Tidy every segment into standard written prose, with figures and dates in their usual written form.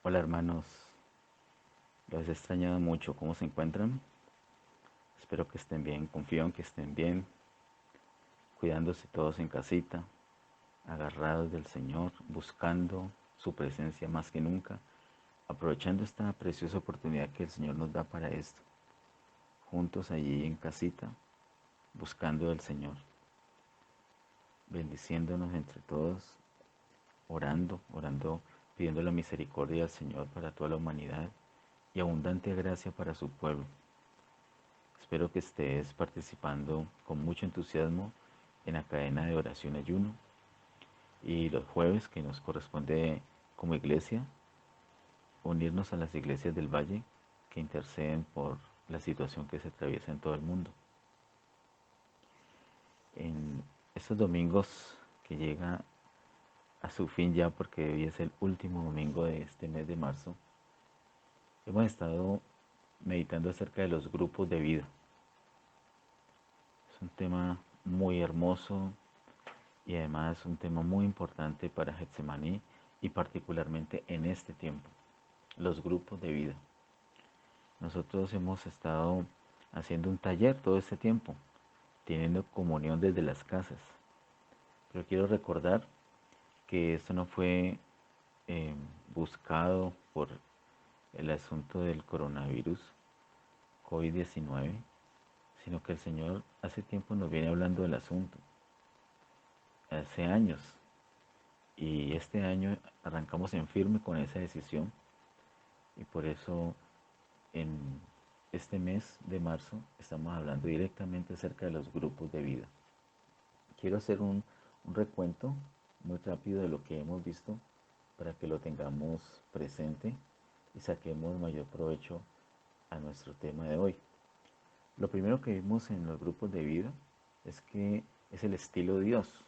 Hola hermanos, los he extrañado mucho. ¿Cómo se encuentran? Espero que estén bien, confío en que estén bien, cuidándose todos en casita, agarrados del Señor, buscando su presencia más que nunca, aprovechando esta preciosa oportunidad que el Señor nos da para esto, juntos allí en casita, buscando del Señor, bendiciéndonos entre todos, orando, pidiendo la misericordia del Señor para toda la humanidad y abundante gracia para su pueblo. Espero que estés participando con mucho entusiasmo en la cadena de oración ayuno y los jueves que nos corresponde como iglesia unirnos a las iglesias del Valle que interceden por la situación que se atraviesa en todo el mundo. En estos domingos que llega a su fin ya porque hoy es el último domingo de este mes de marzo, hemos estado meditando acerca de los grupos de vida. Es un tema muy hermoso y además un tema muy importante para Getsemaní y particularmente en este tiempo, los grupos de vida. Nosotros hemos estado haciendo un taller todo este tiempo, teniendo comunión desde las casas. Pero quiero recordar que esto no fue buscado por el asunto del coronavirus COVID-19, sino que el Señor hace tiempo nos viene hablando del asunto, hace años. Y este año arrancamos en firme con esa decisión y por eso en este mes de marzo estamos hablando directamente acerca de los grupos de vida. Quiero hacer un recuento muy rápido de lo que hemos visto para que lo tengamos presente y saquemos mayor provecho a nuestro tema de hoy. Lo primero que vimos en los grupos de vida es que es el estilo de Dios.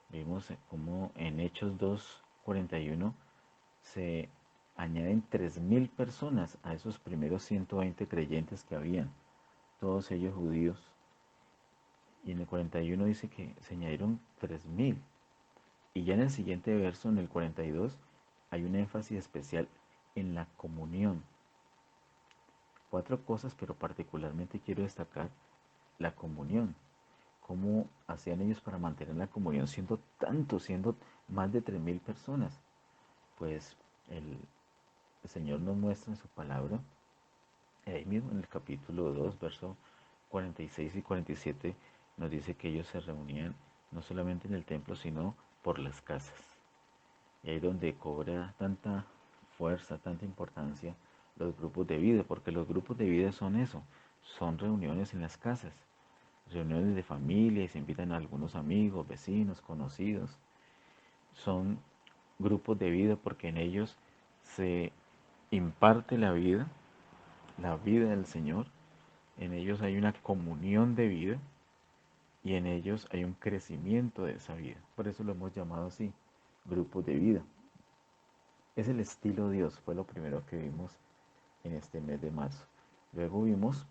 Vimos cómo en Hechos 2:41 se añaden 3.000 personas a esos primeros 120 creyentes que habían, todos ellos judíos. Y en el 41 dice que se añadieron 3.000. Y ya en el siguiente verso, en el 42, hay un énfasis especial en la comunión. 4 cosas, pero particularmente quiero destacar la comunión. ¿Cómo hacían ellos para mantener la comunión siendo tantos, siendo más de 3.000 personas? Pues el Señor nos muestra en su palabra, ahí mismo en el capítulo 2, verso 46 y 47, nos dice que ellos se reunían no solamente en el templo, sino por las casas. Y ahí es donde cobra tanta fuerza, tanta importancia los grupos de vida, porque los grupos de vida son eso, son reuniones en las casas, reuniones de familia y se invitan a algunos amigos, vecinos, conocidos. Son grupos de vida porque en ellos se imparte la vida del Señor, en ellos hay una comunión de vida y en ellos hay un crecimiento de esa vida. Por eso lo hemos llamado así, grupos de vida. Es el estilo Dios, fue lo primero que vimos en este mes de marzo. Luego vimos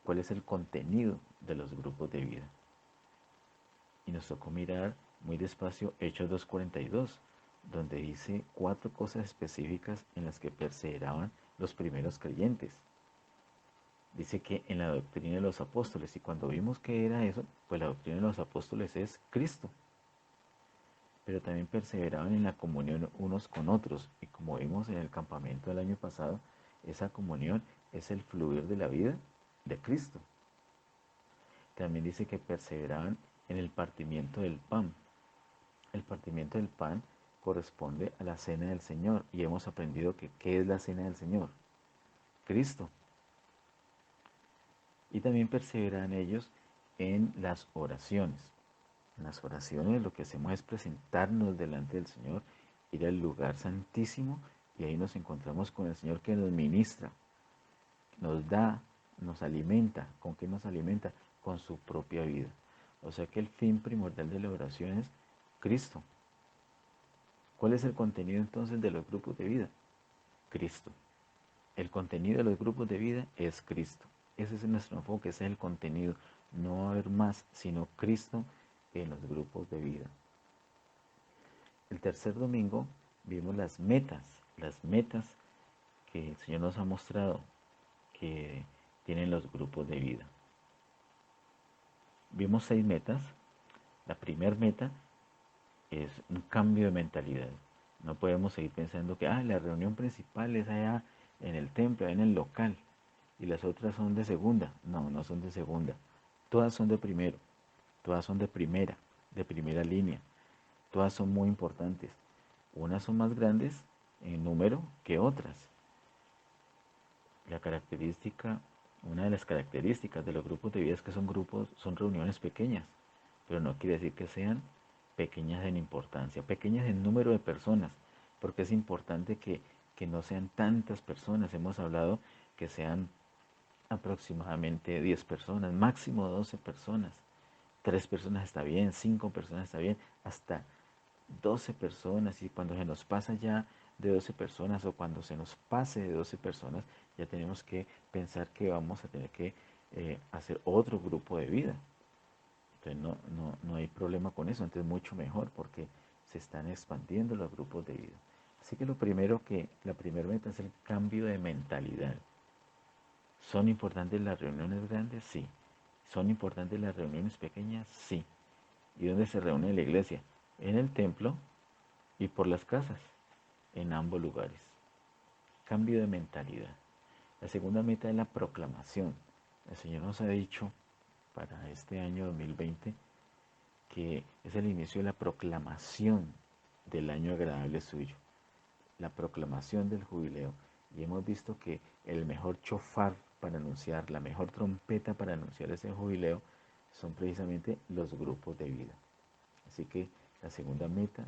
cuál es el contenido de los grupos de vida. Y nos tocó mirar muy despacio Hechos 2:42, donde dice 4 cosas específicas en las que perseveraban los primeros creyentes. Dice que en la doctrina de los apóstoles, y cuando vimos que era eso, pues la doctrina de los apóstoles es Cristo. Pero también perseveraban en la comunión unos con otros, y como vimos en el campamento del año pasado, esa comunión es el fluir de la vida de Cristo. También dice que perseveraban en el partimiento del pan. El partimiento del pan corresponde a la cena del Señor, y hemos aprendido que ¿qué es la cena del Señor? Cristo. Y también perseveran ellos en las oraciones. En las oraciones lo que hacemos es presentarnos delante del Señor, ir al lugar santísimo y ahí nos encontramos con el Señor que nos ministra, nos da, nos alimenta. ¿Con qué nos alimenta? Con su propia vida. O sea que el fin primordial de la oración es Cristo. ¿Cuál es el contenido entonces de los grupos de vida? Cristo. El contenido de los grupos de vida es Cristo. Ese es nuestro enfoque, ese es el contenido. No va a haber más sino Cristo en los grupos de vida. El tercer domingo vimos las metas las metas que el Señor nos ha mostrado que tienen los grupos de vida. Vimos 6 metas. La primera meta es un cambio de mentalidad. No podemos seguir pensando que la reunión principal es allá en el templo, en el local, y las otras son de segunda. No, no son de segunda. Todas son de primero, todas son de primera línea. Todas son muy importantes. Unas son más grandes en número que otras. La característica, una de las características de los grupos de vida es que son reuniones pequeñas, pero no quiere decir que sean pequeñas en importancia, pequeñas en número de personas, porque es importante que no sean tantas personas. Hemos hablado que sean aproximadamente 10 personas, máximo 12 personas. 3 personas está bien, 5 personas está bien, hasta 12 personas. Y cuando se nos pasa ya de 12 personas o cuando se nos pase de 12 personas, ya tenemos que pensar que vamos a tener que hacer otro grupo de vida. Entonces no hay problema con eso, entonces mucho mejor porque se están expandiendo los grupos de vida. Así que la primera meta es el cambio de mentalidad. ¿Son importantes las reuniones grandes? Sí. ¿Son importantes las reuniones pequeñas? Sí. ¿Y dónde se reúne la iglesia? En el templo y por las casas, en ambos lugares. Cambio de mentalidad. La segunda meta es la proclamación. El Señor nos ha dicho para este año 2020 que es el inicio de la proclamación del año agradable suyo, la proclamación del jubileo. Y hemos visto que el mejor chofar para anunciar, la mejor trompeta para anunciar ese jubileo son precisamente los grupos de vida. Así que la segunda meta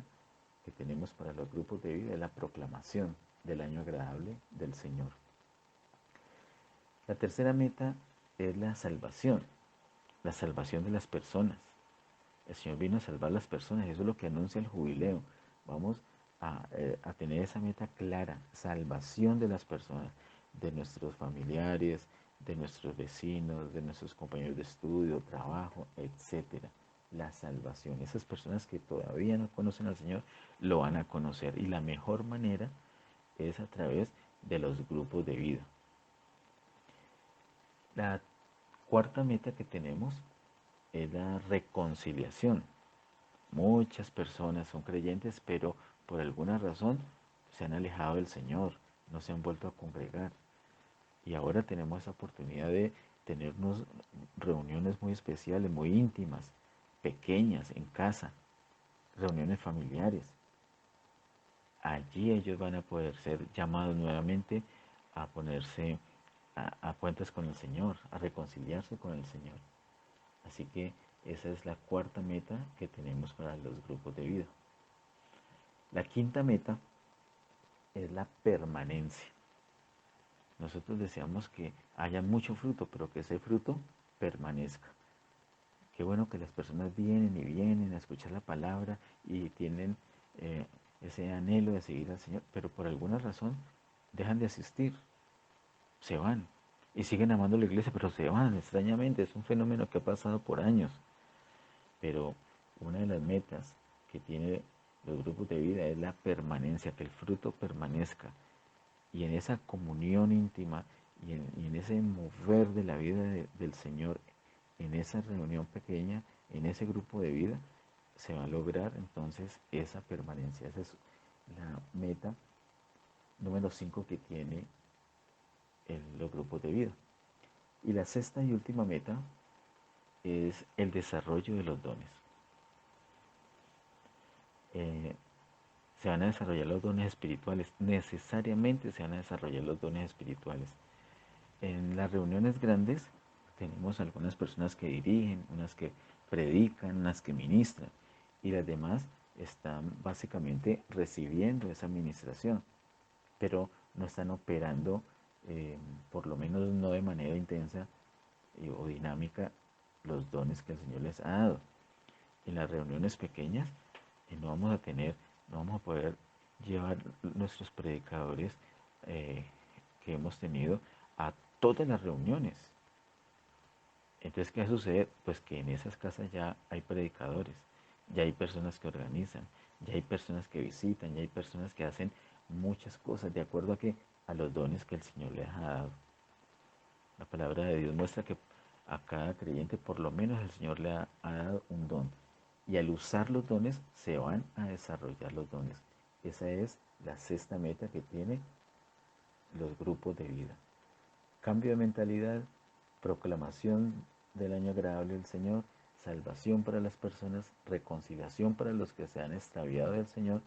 que tenemos para los grupos de vida es la proclamación del año agradable del Señor. La tercera meta es la salvación de las personas. El Señor vino a salvar a las personas, eso es lo que anuncia el jubileo. Vamos a tener esa meta clara, salvación de las personas, de nuestros familiares, de nuestros vecinos, de nuestros compañeros de estudio, trabajo, etcétera. La salvación. Esas personas que todavía no conocen al Señor lo van a conocer. Y la mejor manera es a través de los grupos de vida. La cuarta meta que tenemos es la reconciliación. Muchas personas son creyentes, pero por alguna razón se han alejado del Señor, no se han vuelto a congregar. Y ahora tenemos esa oportunidad de tener unas reuniones muy especiales, muy íntimas, pequeñas, en casa, reuniones familiares. Allí ellos van a poder ser llamados nuevamente a ponerse a cuentas con el Señor, a reconciliarse con el Señor. Así que esa es la cuarta meta que tenemos para los grupos de vida. La quinta meta es la permanencia. Nosotros deseamos que haya mucho fruto, pero que ese fruto permanezca. Qué bueno que las personas vienen y vienen a escuchar la palabra y tienen ese anhelo de seguir al Señor, pero por alguna razón dejan de asistir, se van y siguen amando la iglesia, pero se van extrañamente. Es un fenómeno que ha pasado por años. Pero una de las metas que tiene los grupos de vida es la permanencia, que el fruto permanezca. Y en esa comunión íntima y en ese mover de la vida del Señor, en esa reunión pequeña, en ese grupo de vida, se va a lograr entonces esa permanencia. Esa es la meta número 5 que tiene los grupos de vida. Y la sexta y última meta es el desarrollo de los dones. Se van a desarrollar los dones espirituales, necesariamente se van a desarrollar los dones espirituales. En las reuniones grandes tenemos algunas personas que dirigen, unas que predican, unas que ministran, y las demás están básicamente recibiendo esa administración, pero no están operando, por lo menos no de manera intensa o dinámica, los dones que el Señor les ha dado. En las reuniones pequeñas no vamos a poder llevar nuestros predicadores que hemos tenido a todas las reuniones. Entonces, ¿qué va a suceder? Pues que en esas casas ya hay predicadores, ya hay personas que organizan, ya hay personas que visitan, ya hay personas que hacen muchas cosas, de acuerdo a los dones que el Señor les ha dado. La palabra de Dios muestra que a cada creyente por lo menos el Señor ha dado un don. Y al usar los dones se van a desarrollar los dones. Esa es la sexta meta que tienen los grupos de vida. Cambio de mentalidad, proclamación del año agradable del Señor, salvación para las personas, reconciliación para los que se han extraviado del Señor,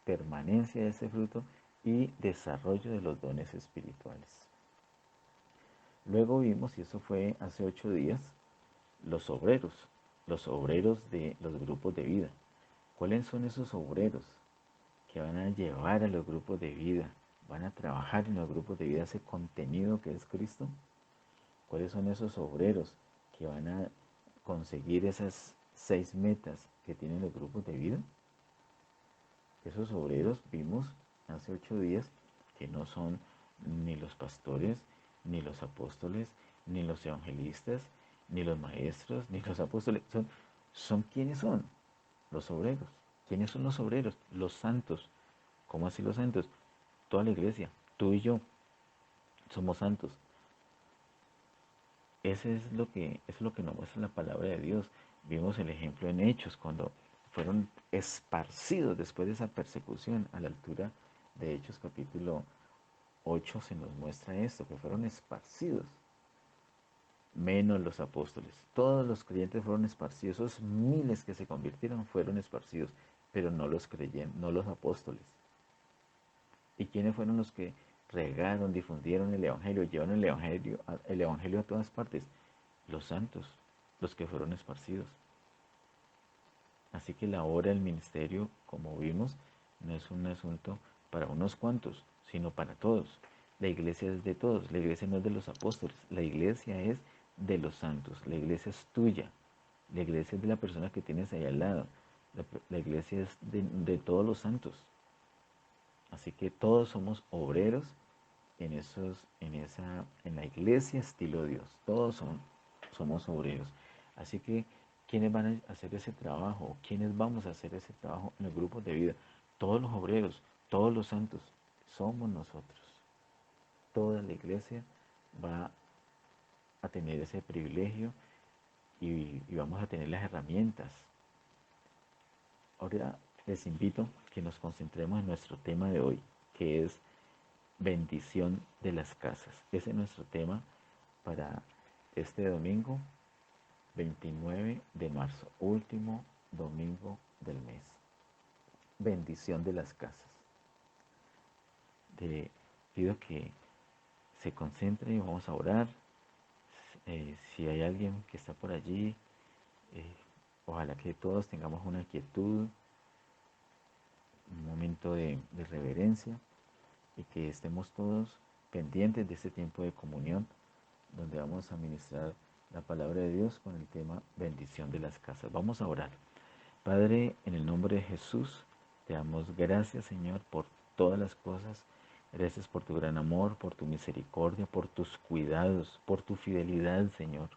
permanencia de ese fruto y desarrollo de los dones espirituales. Luego vimos, y eso fue hace 8 días, los obreros de los grupos de vida. ¿Cuáles son esos obreros que van a llevar a los grupos de vida? ¿Van a trabajar en los grupos de vida ese contenido que es Cristo? ¿Cuáles son esos obreros que van a conseguir esas 6 metas que tienen los grupos de vida? Esos obreros vimos hace 8 días que no son ni los pastores, ni los apóstoles, ni los evangelistas, ni los maestros, ni los apóstoles. Son ¿quiénes son? Los obreros. ¿Quiénes son los obreros? Los santos. ¿Cómo así los santos? Toda la iglesia, tú y yo, somos santos. Eso es lo que nos muestra la palabra de Dios. Vimos el ejemplo en Hechos, cuando fueron esparcidos después de esa persecución. A la altura de Hechos capítulo 8 se nos muestra esto, que fueron esparcidos, menos los apóstoles. Todos los creyentes fueron esparcidos, esos miles que se convirtieron fueron esparcidos, pero no los creyentes, no los apóstoles. ¿Y quiénes fueron los que regaron, difundieron el Evangelio, llevaron el evangelio a todas partes? Los santos, los que fueron esparcidos. Así que la obra del ministerio, como vimos, no es un asunto para unos cuantos, sino para todos. La iglesia es de todos, la iglesia no es de los apóstoles, la iglesia es de los santos, la iglesia es tuya, la iglesia es de la persona que tienes ahí al lado, la iglesia es de todos los santos. Así que todos somos obreros en la iglesia estilo Dios. Todos somos obreros. Así que, ¿quiénes van a hacer ese trabajo? ¿Quiénes vamos a hacer ese trabajo en los grupos de vida? Todos los obreros, todos los santos, somos nosotros. Toda la iglesia va a tener ese privilegio y vamos a tener las herramientas. Ahora les invito a que nos concentremos en nuestro tema de hoy, que es bendición de las casas. Ese es nuestro tema para este domingo 29 de marzo, último domingo del mes. Bendición de las casas. Pido que se concentre y vamos a orar. Si hay alguien que está por allí, ojalá que todos tengamos una quietud, un momento de reverencia y que estemos todos pendientes de este tiempo de comunión donde vamos a ministrar la palabra de Dios con el tema bendición de las casas. Vamos a orar. Padre, en el nombre de Jesús, te damos gracias, Señor, por todas las cosas. Gracias por tu gran amor, por tu misericordia, por tus cuidados, por tu fidelidad, Señor.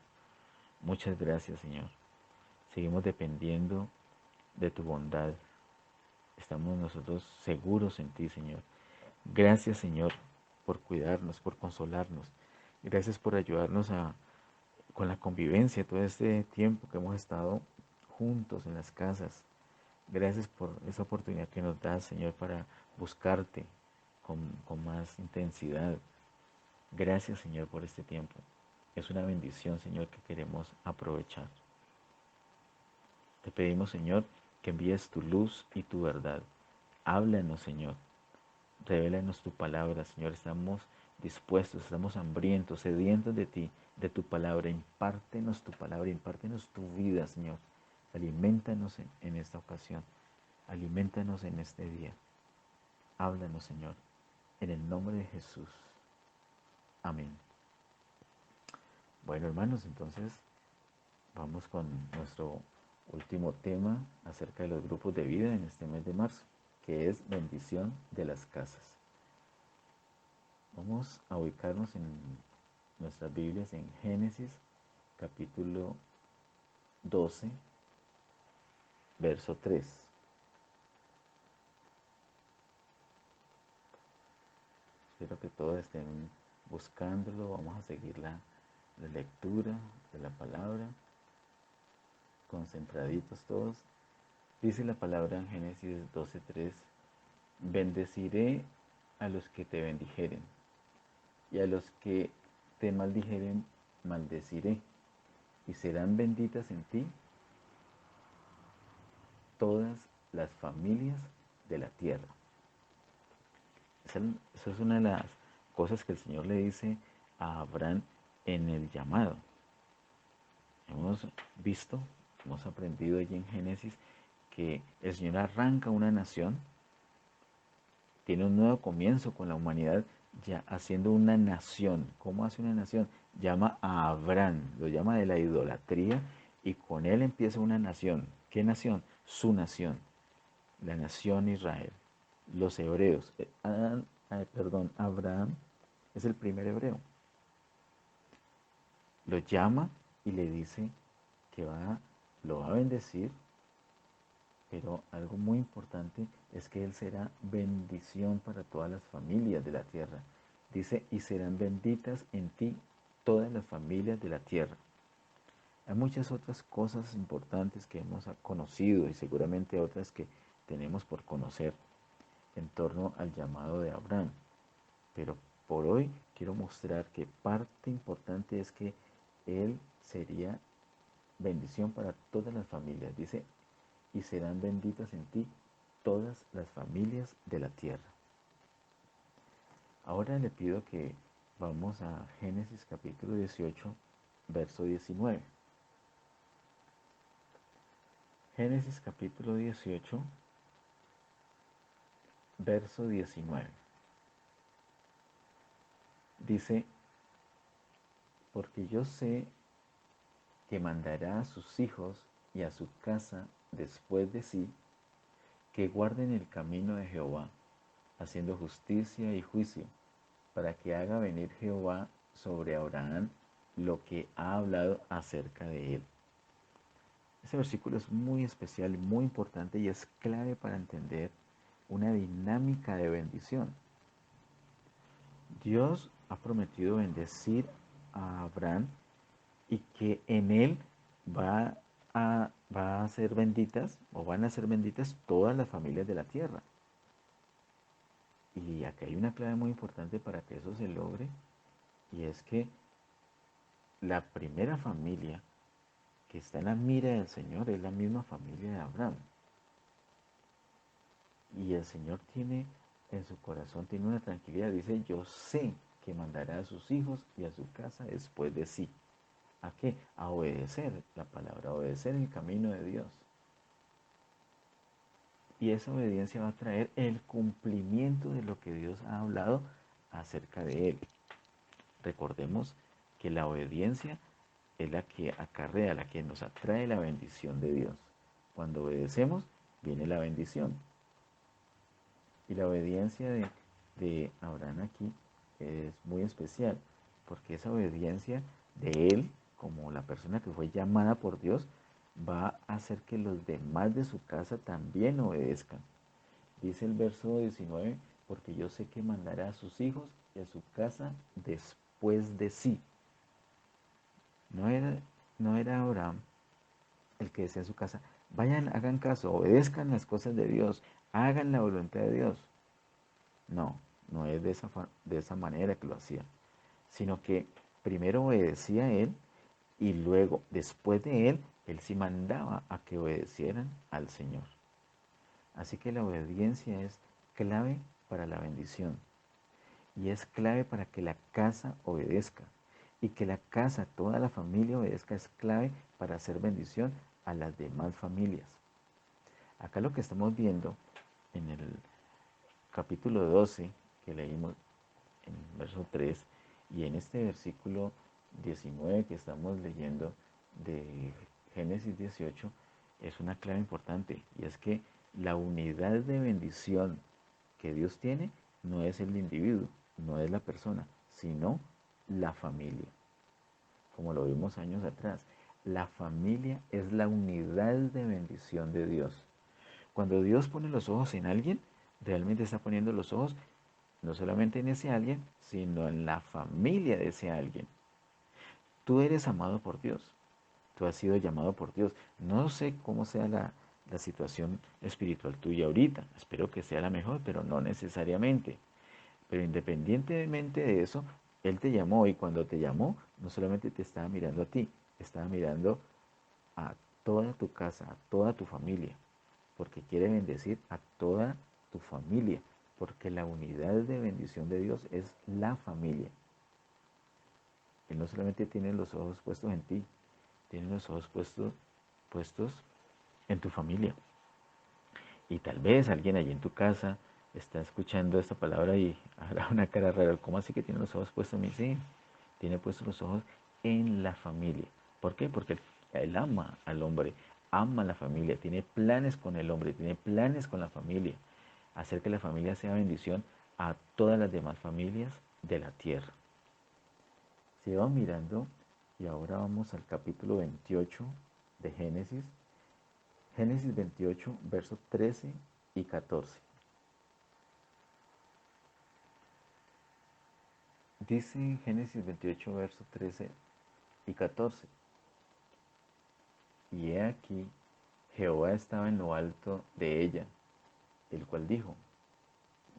Muchas gracias, Señor. Seguimos dependiendo de tu bondad. Estamos nosotros seguros en ti, Señor. Gracias, Señor, por cuidarnos, por consolarnos. Gracias por ayudarnos con la convivencia todo este tiempo que hemos estado juntos en las casas. Gracias por esa oportunidad que nos das, Señor, para buscarte con más intensidad. Gracias, Señor, por este tiempo. Es una bendición, Señor, que queremos aprovechar. Te pedimos, Señor, que envíes tu luz y tu verdad. Háblanos, Señor. Revélanos tu palabra, Señor. Estamos dispuestos, estamos hambrientos, sedientos de ti, de tu palabra. Impártenos tu palabra, impártenos tu vida, Señor. Aliméntanos en esta ocasión. Aliméntanos en este día. Háblanos, Señor, en el nombre de Jesús. Amén. Bueno, hermanos, entonces vamos con nuestro último tema acerca de los grupos de vida en este mes de marzo, que es bendición de las casas. Vamos a ubicarnos en nuestras Biblias en Génesis capítulo 12, verso 3. Espero que todos estén buscándolo. Vamos a seguir la lectura de la palabra, concentraditos todos. Dice la palabra en Génesis 12:3, bendeciré a los que te bendijeren, y a los que te maldijeren, maldeciré, y serán benditas en ti todas las familias de la tierra. Esa es una de las cosas que el Señor le dice a Abraham en el llamado. Hemos visto, hemos aprendido allí en Génesis que el Señor arranca una nación, tiene un nuevo comienzo con la humanidad, ya haciendo una nación. ¿Cómo hace una nación? Llama a Abraham, lo llama de la idolatría, y con él empieza una nación. ¿Qué nación? Su nación, la nación Israel. Los hebreos, Abraham es el primer hebreo. Lo llama y le dice que lo va a bendecir, pero algo muy importante es que él será bendición para todas las familias de la tierra. Dice, y serán benditas en ti todas las familias de la tierra. Hay muchas otras cosas importantes que hemos conocido y seguramente otras que tenemos por conocer en torno al llamado de Abraham. Pero por hoy quiero mostrar que parte importante es que él sería bendición para todas las familias. Dice, y serán benditas en ti todas las familias de la tierra. Ahora le pido que vamos a Génesis capítulo 18, verso 19. Génesis capítulo 18, verso 19. Dice, porque yo sé que mandará a sus hijos y a su casa después de sí, que guarden el camino de Jehová, haciendo justicia y juicio, para que haga venir Jehová sobre Abraham lo que ha hablado acerca de él. Ese versículo es muy especial y muy importante y es clave para entender una dinámica de bendición. Dios ha prometido bendecir a Abraham y que en él va a ser benditas o van a ser benditas todas las familias de la tierra. Y aquí hay una clave muy importante para que eso se logre, y es que la primera familia que está en la mira del Señor es la misma familia de Abraham. Y el Señor tiene en su corazón, tiene una tranquilidad, dice, yo sé que mandará a sus hijos y a su casa después de sí. ¿A qué? A obedecer la palabra, a obedecer el camino de Dios. Y esa obediencia va a traer el cumplimiento de lo que Dios ha hablado acerca de él. Recordemos que la obediencia es la que acarrea, la que nos atrae la bendición de Dios. Cuando obedecemos, viene la bendición. Y la obediencia de Abraham aquí es muy especial, porque esa obediencia de él, como la persona que fue llamada por Dios, va a hacer que los demás de su casa también obedezcan. Dice el verso 19, porque yo sé que mandará a sus hijos y a su casa después de sí. No era Abraham el que decía en su casa, vayan, hagan caso, obedezcan las cosas de Dios, hagan la voluntad de Dios. No, no es de esa manera que lo hacía, sino que primero obedecía a él y luego, después de él sí mandaba a que obedecieran al Señor. Así que la obediencia es clave para la bendición y es clave para que la casa obedezca. Y que la casa, toda la familia obedezca es clave para hacer bendición a las demás familias. Acá lo que estamos viendo en el capítulo 12 que leímos en el verso 3 y en este versículo 19 que estamos leyendo de Génesis 18 es una clave importante, y es que la unidad de bendición que Dios tiene no es el individuo, no es la persona, sino la familia. Como lo vimos años atrás, la familia es la unidad de bendición de Dios. Cuando Dios pone los ojos en alguien, realmente está poniendo los ojos no solamente en ese alguien, sino en la familia de ese alguien. Tú eres amado por Dios, tú has sido llamado por Dios. No sé cómo sea la situación espiritual tuya ahorita, espero que sea la mejor, pero no necesariamente. Pero independientemente de eso, Él te llamó y cuando te llamó, no solamente te estaba mirando a ti, estaba mirando a toda tu casa, a toda tu familia, porque quiere bendecir a toda tu familia, porque la unidad de bendición de Dios es la familia. Él no solamente tiene los ojos puestos en ti, tiene los ojos puestos en tu familia. Y tal vez alguien allí en tu casa está escuchando esta palabra y hará una cara rara. ¿Cómo así que tiene los ojos puestos en mí? Sí, tiene puestos los ojos en la familia. ¿Por qué? Porque él ama al hombre, ama a la familia, tiene planes con el hombre, tiene planes con la familia. Hacer que la familia sea bendición a todas las demás familias de la tierra. Si vamos mirando, y ahora vamos al capítulo 28 de Génesis. Génesis 28, versos 13 y 14. Dice en Génesis 28, versos 13 y 14. Y he aquí, Jehová estaba en lo alto de ella, el cual dijo,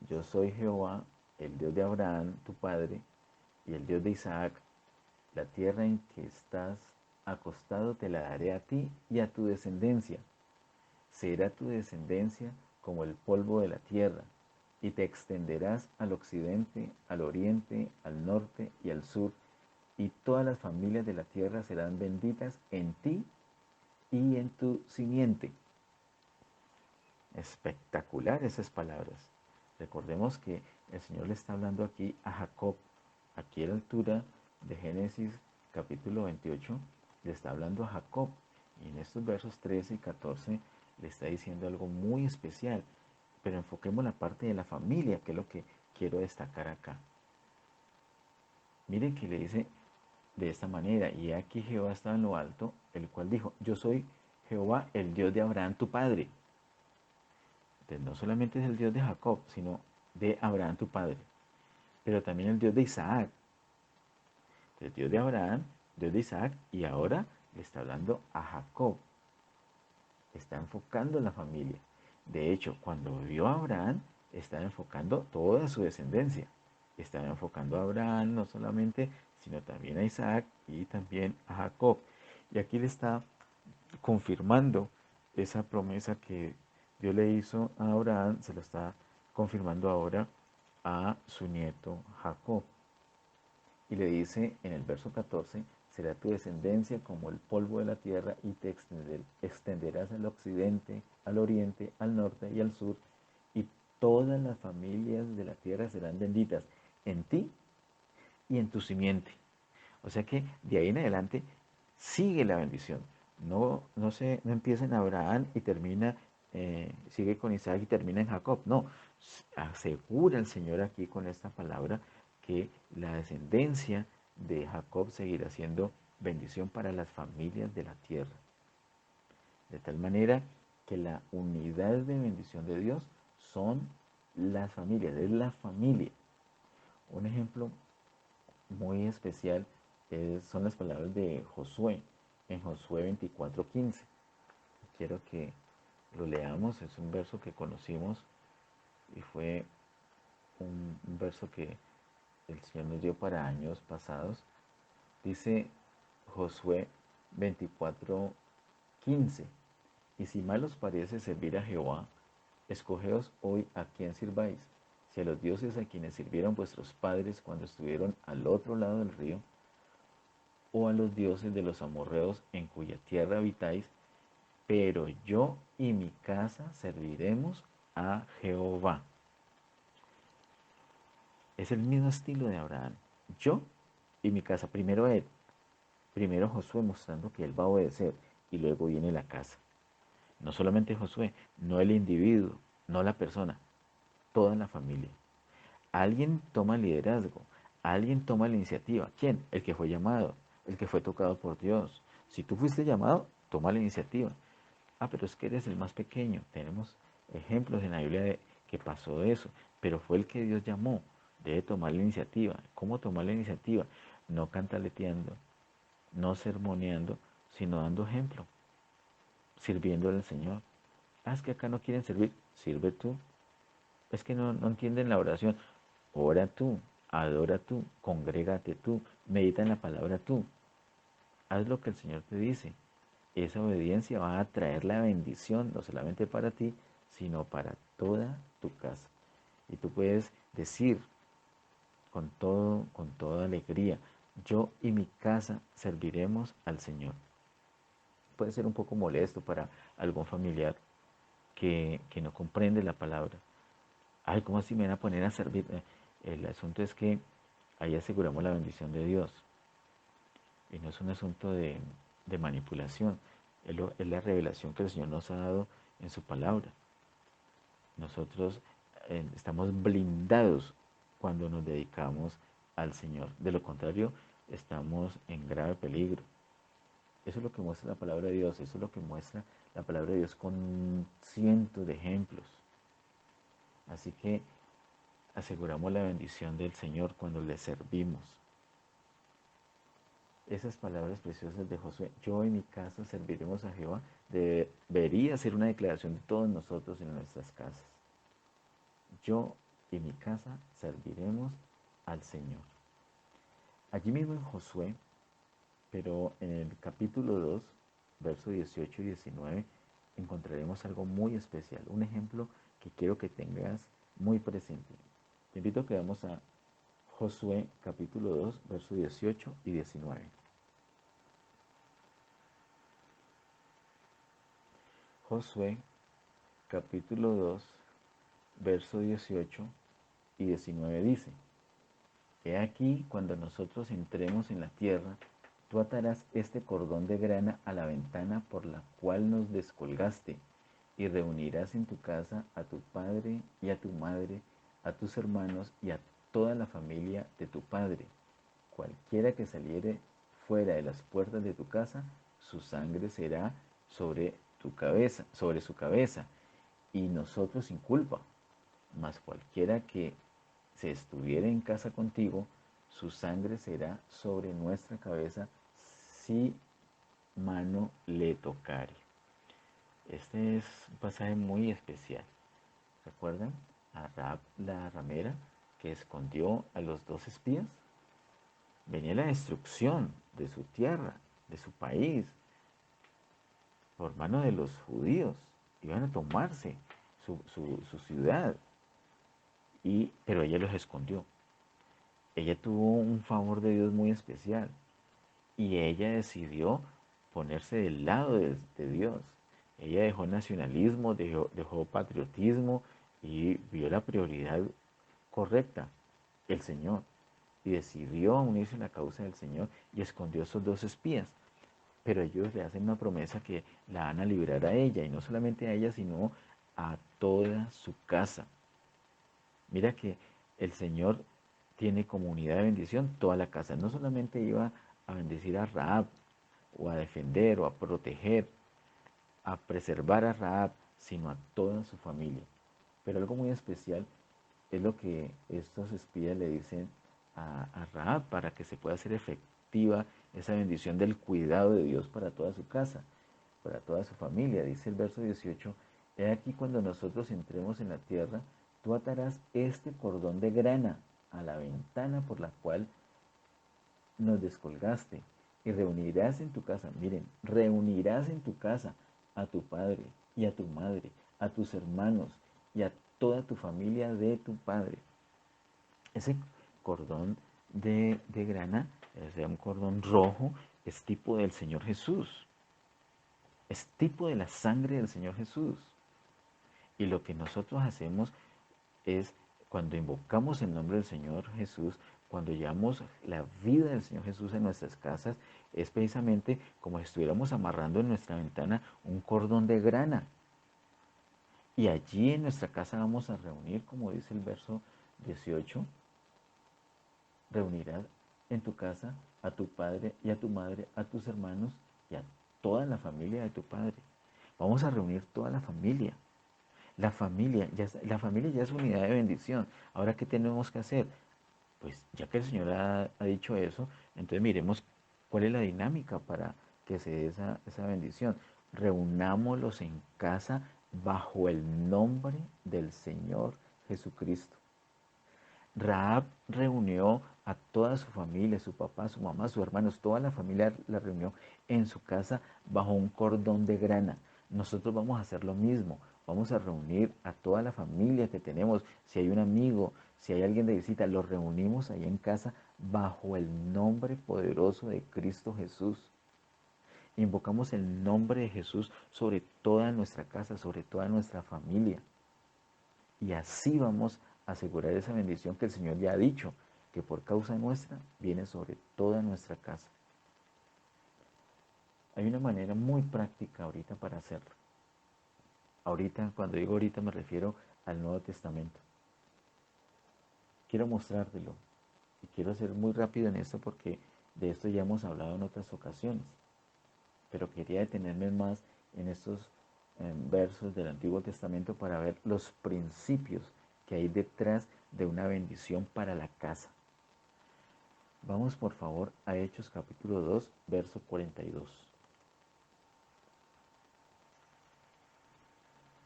yo soy Jehová, el Dios de Abraham, tu padre, y el Dios de Isaac. La tierra en que estás acostado te la daré a ti y a tu descendencia. Será tu descendencia como el polvo de la tierra, y te extenderás al occidente, al oriente, al norte y al sur, y todas las familias de la tierra serán benditas en ti y en tu simiente. Espectacular esas palabras. Recordemos que el Señor le está hablando aquí a Jacob. Aquí a la altura de Génesis capítulo 28 le está hablando a Jacob. Y en estos versos 13 y 14 le está diciendo algo muy especial. Pero enfoquemos la parte de la familia, que es lo que quiero destacar acá. Miren que le dice de esta manera, y aquí Jehová estaba en lo alto, el cual dijo, yo soy Jehová, el Dios de Abraham, tu padre. Entonces, no solamente es el Dios de Jacob, sino de Abraham, tu padre, pero también el Dios de Isaac. El Dios de Abraham, Dios de Isaac, y ahora le está hablando a Jacob. Está enfocando en la familia. De hecho, cuando vio a Abraham, estaba enfocando toda su descendencia. Estaba enfocando a Abraham no solamente, sino también a Isaac y también a Jacob. Y aquí le está confirmando esa promesa que Dios le hizo a Abraham, se lo está confirmando ahora a su nieto Jacob. Y le dice en el verso 14, será tu descendencia como el polvo de la tierra y te extenderás al occidente, al oriente, al norte y al sur, y todas las familias de la tierra serán benditas en ti y en tu simiente. O sea que de ahí en adelante sigue la bendición. No empieza en Abraham y termina, sigue con Isaac y termina en Jacob. No, asegura el Señor aquí con esta palabra que la descendencia de Jacob seguirá siendo bendición para las familias de la tierra. De tal manera que la unidad de bendición de Dios son las familias, es la familia. Un ejemplo muy especial son las palabras de Josué en Josué 24:15. Quiero que lo leamos, es un verso que conocimos y fue un verso que el Señor nos dio para años pasados. Dice Josué 24:15, y si mal os parece servir a Jehová, escogeos hoy a quién sirváis, si a los dioses a quienes sirvieron vuestros padres cuando estuvieron al otro lado del río, o a los dioses de los amorreos en cuya tierra habitáis, pero yo y mi casa serviremos a Jehová. Es el mismo estilo de Abraham. Yo y mi casa, primero él, primero Josué mostrando que él va a obedecer y luego viene la casa. No solamente Josué, no el individuo, no la persona, toda la familia. Alguien toma el liderazgo, alguien toma la iniciativa. ¿Quién? El que fue llamado, el que fue tocado por Dios. Si tú fuiste llamado, toma la iniciativa. Ah, pero es que eres el más pequeño. Tenemos ejemplos en la Biblia de que pasó eso, pero fue el que Dios llamó. debe tomar la iniciativa. ¿Cómo tomar la iniciativa? No cantaleteando, no sermoneando, sino dando ejemplo, sirviéndole al Señor. Ah, es que acá no quieren servir, sirve tú. Es que no entienden la oración, ora tú, adora tú, congrégate tú, medita en la palabra tú. Haz lo que el Señor te dice. Esa obediencia va a traer la bendición, no solamente para ti, sino para toda tu casa. Y tú puedes decir con toda alegría, yo y mi casa serviremos al Señor. Puede ser un poco molesto para algún familiar que no comprende la palabra. Ay, ¿cómo así me van a poner a servir? El asunto es que ahí aseguramos la bendición de Dios. Y no es un asunto de manipulación. Es la revelación que el Señor nos ha dado en su palabra. Nosotros estamos blindados cuando nos dedicamos al Señor. De lo contrario, estamos en grave peligro. Eso es lo que muestra la palabra de Dios. Eso es lo que muestra la palabra de Dios con cientos de ejemplos. Así que aseguramos la bendición del Señor cuando le servimos. Esas palabras preciosas de Josué, yo en mi casa serviremos a Jehová, debería ser una declaración de todos nosotros en nuestras casas. Yo y mi casa serviremos al Señor. Allí mismo en Josué, pero en el capítulo 2, versos 18 y 19, encontraremos algo muy especial, un ejemplo que quiero que tengas muy presente. Te invito a que vamos a Josué capítulo 2, versos 18 y 19. Josué capítulo 2, verso 18 y 19 dice, He aquí, cuando nosotros entremos en la tierra, tú atarás este cordón de grana a la ventana por la cual nos descolgaste, y reunirás en tu casa a tu padre y a tu madre, a tus hermanos y a toda la familia de tu padre. Cualquiera que saliere fuera de las puertas de tu casa, su sangre será sobre tu cabeza, sobre su cabeza, y nosotros sin culpa. Mas cualquiera que se estuviere en casa contigo, su sangre será sobre nuestra cabeza si mano le tocare. Este es un pasaje muy especial. ¿Recuerdan a Rahab la ramera que escondió a los dos espías? Venía la destrucción de su tierra, de su país, por mano de los judíos. Iban a tomarse su ciudad, pero ella los escondió. Ella tuvo un favor de Dios muy especial y ella decidió ponerse del lado de Dios. Ella dejó nacionalismo, dejó patriotismo y vio la prioridad correcta, el Señor. Y decidió unirse a la causa del Señor y escondió a esos dos espías. Pero ellos le hacen una promesa que la van a librar a ella, y no solamente a ella, sino a toda su casa. Mira que el Señor tiene como unidad de bendición toda la casa. No solamente iba a bendecir a Rahab, o a defender, o a proteger, a preservar a Rahab, sino a toda su familia. Pero algo muy especial es lo que estos espías le dicen a Rahab para que se pueda hacer efectiva esa bendición del cuidado de Dios para toda su casa, para toda su familia. Dice el verso 18, He aquí cuando nosotros entremos en la tierra, tú atarás este cordón de grana a la ventana por la cual nos descolgaste y reunirás en tu casa, miren, reunirás en tu casa a tu padre y a tu madre, a tus hermanos y a toda tu familia de tu padre. Ese cordón de grana, es un cordón rojo, es tipo del Señor Jesús, es tipo de la sangre del Señor Jesús. Y lo que nosotros hacemos es, cuando invocamos el nombre del Señor Jesús, cuando llevamos la vida del Señor Jesús en nuestras casas, es precisamente como si estuviéramos amarrando en nuestra ventana un cordón de grana. Y allí en nuestra casa vamos a reunir, como dice el verso 18, reunirás en tu casa a tu padre y a tu madre, a tus hermanos y a toda la familia de tu padre. Vamos a reunir toda la familia. La familia ya es unidad de bendición. Ahora, ¿qué tenemos que hacer? Pues ya que el Señor ha dicho eso, entonces miremos cuál es la dinámica para que se dé esa bendición. Reunámoslos en casa bajo el nombre del Señor Jesucristo. Rahab reunió a toda su familia, su papá, su mamá, sus hermanos, toda la familia la reunió en su casa bajo un cordón de grana. Nosotros vamos a hacer lo mismo. Vamos a reunir a toda la familia que tenemos. Si hay un amigo, si hay alguien de visita, los reunimos ahí en casa bajo el nombre poderoso de Cristo Jesús. Invocamos el nombre de Jesús sobre toda nuestra casa, sobre toda nuestra familia. Y así vamos a asegurar esa bendición que el Señor ya ha dicho, que por causa nuestra viene sobre toda nuestra casa. Hay una manera muy práctica ahorita para hacerlo. Ahorita, cuando digo ahorita, me refiero al Nuevo Testamento. Quiero mostrártelo y quiero ser muy rápido en esto porque de esto ya hemos hablado en otras ocasiones. Pero quería detenerme más en estos versos del Antiguo Testamento para ver los principios que hay detrás de una bendición para la casa. Vamos por favor a Hechos capítulo 2, verso 42.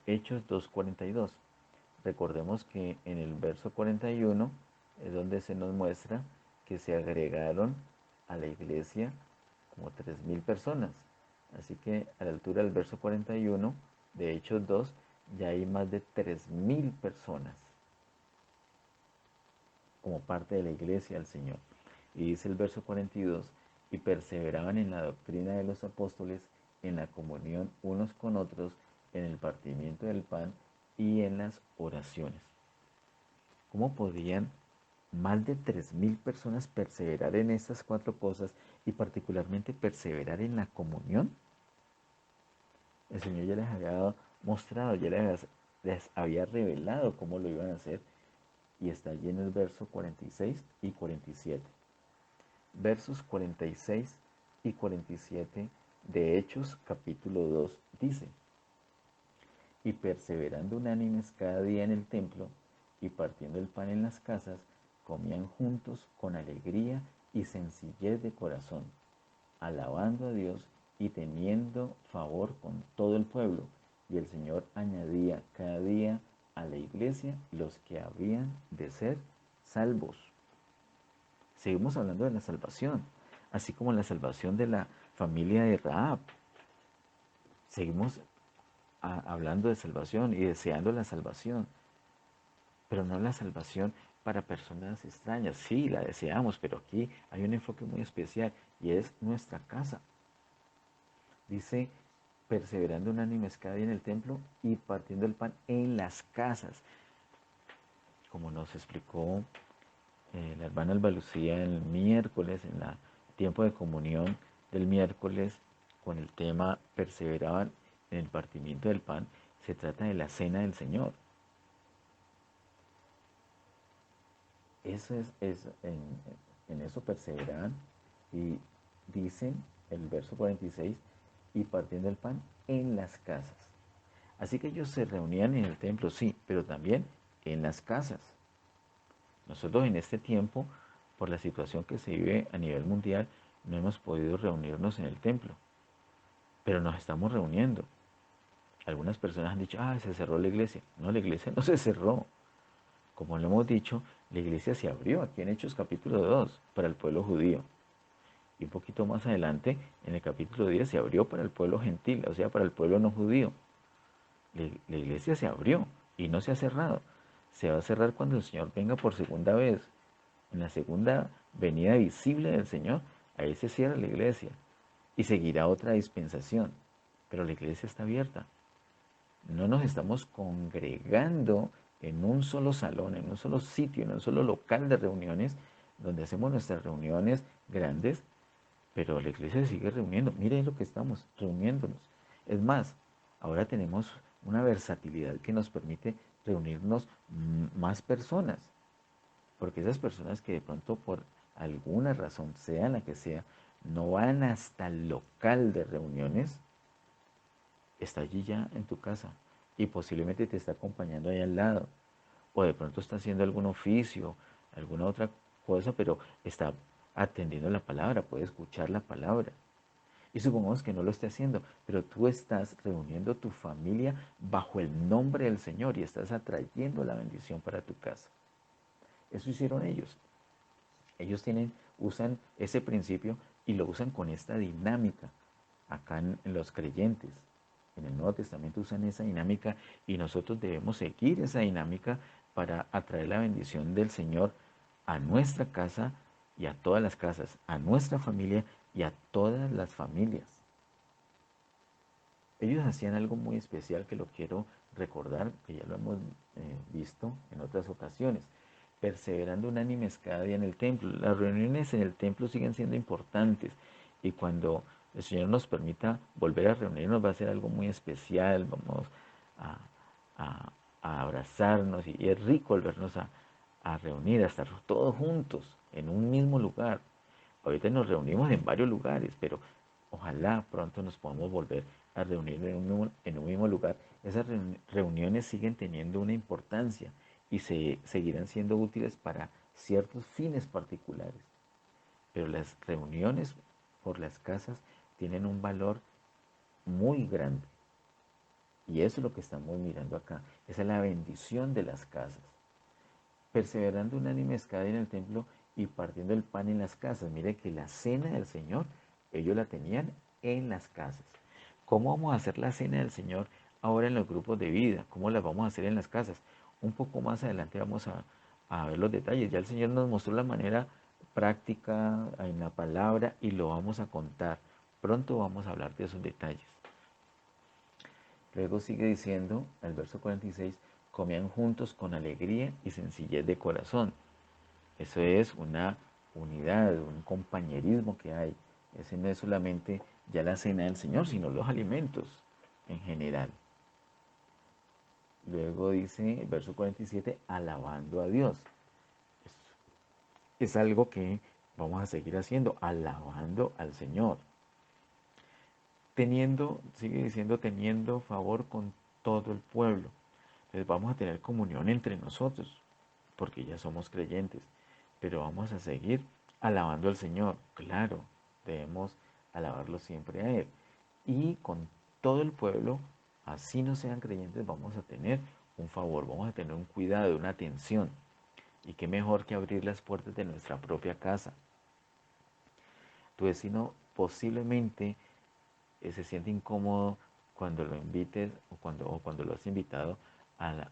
Hechos 2:42. Recordemos que en el verso 41 es donde se nos muestra que se agregaron a la iglesia como 3.000 personas. Así que a la altura del verso 41 de Hechos 2 ya hay más de 3.000 personas como parte de la iglesia del Señor. Y dice el verso 42, y perseveraban en la doctrina de los apóstoles, en la comunión unos con otros, en el partimiento del pan y en las oraciones. ¿Cómo podían más de 3.000 personas perseverar en estas cuatro cosas y particularmente perseverar en la comunión? El Señor ya les había mostrado, les había revelado cómo lo iban a hacer y está allí en el verso 46 y 47. Versos 46 y 47 de Hechos capítulo 2 dice, y perseverando unánimes cada día en el templo y partiendo el pan en las casas, comían juntos con alegría y sencillez de corazón, alabando a Dios y teniendo favor con todo el pueblo. Y el Señor añadía cada día a la iglesia los que habían de ser salvos. Seguimos hablando de la salvación, así como la salvación de la familia de Rahab. Seguimos hablando de salvación y deseando la salvación, pero no la salvación para personas extrañas. Sí, la deseamos, pero aquí hay un enfoque muy especial y es nuestra casa. Dice, perseverando unánimes cada día en el templo y partiendo el pan en las casas. Como nos explicó la hermana Alba Lucía el miércoles, en el tiempo de comunión del miércoles, con el tema perseveraban en el partimiento del pan, se trata de la cena del Señor. Eso en eso perseveraban y dicen el verso 46, y partiendo el pan en las casas. Así que ellos se reunían en el templo, sí, pero también en las casas. Nosotros en este tiempo, por la situación que se vive a nivel mundial, no hemos podido reunirnos en el templo, pero nos estamos reuniendo. Algunas personas han dicho, se cerró la iglesia. No, la iglesia no se cerró. Como lo hemos dicho, la iglesia se abrió aquí en Hechos capítulo 2 para el pueblo judío. Y un poquito más adelante, en el capítulo 10, se abrió para el pueblo gentil, o sea, para el pueblo no judío. La iglesia se abrió y no se ha cerrado. Se va a cerrar cuando el Señor venga por segunda vez. En la segunda venida visible del Señor, ahí se cierra la iglesia y seguirá otra dispensación. Pero la iglesia está abierta. No nos estamos congregando en un solo salón, en un solo sitio, en un solo local de reuniones, donde hacemos nuestras reuniones grandes, pero la iglesia se sigue reuniendo. Miren lo que estamos reuniéndonos. Es más, ahora tenemos una versatilidad que nos permite reunirnos más personas, porque esas personas que de pronto por alguna razón, sea la que sea, no van hasta el local de reuniones, está allí ya en tu casa. y posiblemente te está acompañando ahí al lado, o de pronto está haciendo algún oficio, alguna otra cosa, pero está atendiendo la palabra, puede escuchar la palabra. Y supongamos que no lo esté haciendo, pero tú estás reuniendo tu familia bajo el nombre del Señor y estás atrayendo la bendición para tu casa. Eso hicieron ellos. Ellos usan ese principio y lo usan con esta dinámica. Acá en los creyentes, en el Nuevo Testamento usan esa dinámica y nosotros debemos seguir esa dinámica para atraer la bendición del Señor a nuestra casa y a todas las casas, a nuestra familia y a todas las familias. Ellos hacían algo muy especial que lo quiero recordar, que ya lo hemos visto en otras ocasiones, perseverando unánimes cada día en el templo. Las reuniones en el templo siguen siendo importantes y cuando el Señor nos permita volver a reunirnos va a ser algo muy especial, vamos a, a- a abrazarnos y es rico volvernos a reunir, a estar todos juntos en un mismo lugar. Ahorita nos reunimos en varios lugares, pero ojalá pronto nos podamos volver a reunir en un mismo lugar. Esas reuniones siguen teniendo una importancia y se seguirán siendo útiles para ciertos fines particulares. Pero las reuniones por las casas tienen un valor muy grande. Y eso es lo que estamos mirando acá. Esa es la bendición de las casas. Perseverando unánimes cada día en el templo y partiendo el pan en las casas. Mire que la cena del Señor, ellos la tenían en las casas. ¿Cómo vamos a hacer la cena del Señor ahora en los grupos de vida? ¿Cómo la vamos a hacer en las casas? Un poco más adelante vamos a ver los detalles. Ya el Señor nos mostró la manera práctica en la palabra y lo vamos a contar. Pronto vamos a hablar de esos detalles. Luego sigue diciendo, el verso 46, comían juntos con alegría y sencillez de corazón. Eso es una unidad, un compañerismo que hay. Ese no es solamente ya la cena del Señor, sino los alimentos en general. Luego dice el verso 47, alabando a Dios. Es algo que vamos a seguir haciendo, alabando al Señor. Teniendo, sigue diciendo, teniendo favor con todo el pueblo. Entonces vamos a tener comunión entre nosotros, porque ya somos creyentes, pero vamos a seguir alabando al Señor. Claro, debemos alabarlo siempre a Él. Y con todo el pueblo, así no sean creyentes, vamos a tener un favor, vamos a tener un cuidado, una atención. Y qué mejor que abrir las puertas de nuestra propia casa. Tu vecino posiblemente se siente incómodo cuando lo invites o cuando lo has invitado al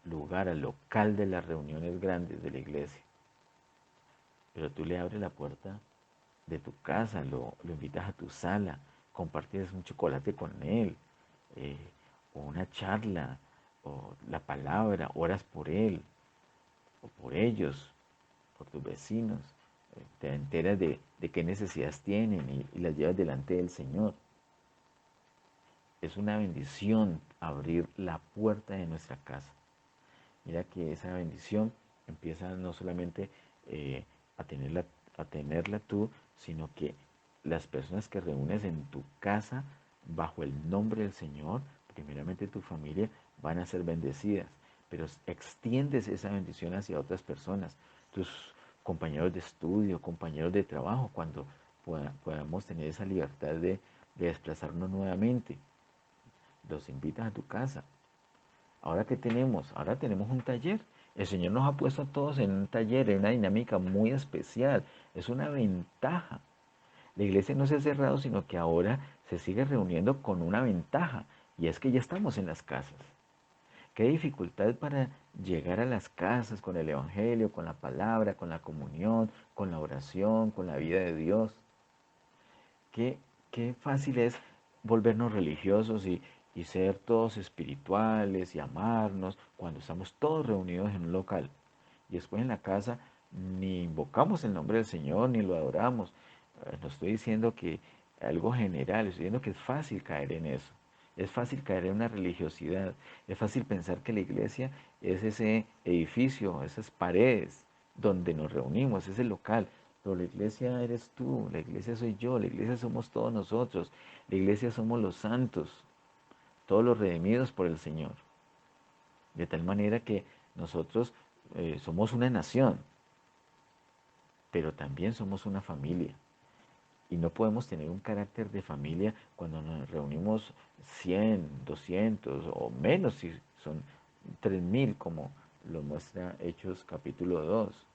lugar, al local de las reuniones grandes de la iglesia. Pero tú le abres la puerta de tu casa, lo invitas a tu sala, compartes un chocolate con él, eh, o una charla, o la palabra, oras por él, o por ellos, por tus vecinos, te enteras de qué necesidades tienen y las llevas delante del Señor. Es una bendición abrir la puerta de nuestra casa. Mira que esa bendición empieza no solamente eh, a, tenerla, a tenerla tú, sino que las personas que reúnes en tu casa bajo el nombre del Señor, primeramente tu familia, van a ser bendecidas. Pero extiendes esa bendición hacia otras personas, tus compañeros de estudio, compañeros de trabajo, cuando podamos tener esa libertad de desplazarnos nuevamente. Los invitas a tu casa. Ahora que tenemos, ahora tenemos un taller. El Señor nos ha puesto a todos en un taller, en una dinámica muy especial. Es una ventaja. La iglesia no se ha cerrado, sino que ahora se sigue reuniendo con una ventaja, y es que ya estamos en las casas. Qué dificultad para llegar a las casas con el Evangelio, con la palabra, con la comunión, con la oración, con la vida de Dios. Qué, qué fácil es volvernos religiosos y ser todos espirituales y amarnos cuando estamos todos reunidos en un local. Y después en la casa ni invocamos el nombre del Señor ni lo adoramos. No estoy diciendo que algo general, estoy diciendo que es fácil caer en eso. Es fácil caer en una religiosidad. Es fácil pensar que la iglesia es ese edificio, esas paredes donde nos reunimos, ese local. Pero la iglesia eres tú, la iglesia soy yo, la iglesia somos todos nosotros, la iglesia somos los santos. todos los redimidos por el Señor. De tal manera que nosotros somos una nación, pero también somos una familia. Y no podemos tener un carácter de familia cuando nos reunimos 100, 200 o menos, si son 3000, como lo muestra Hechos capítulo 2.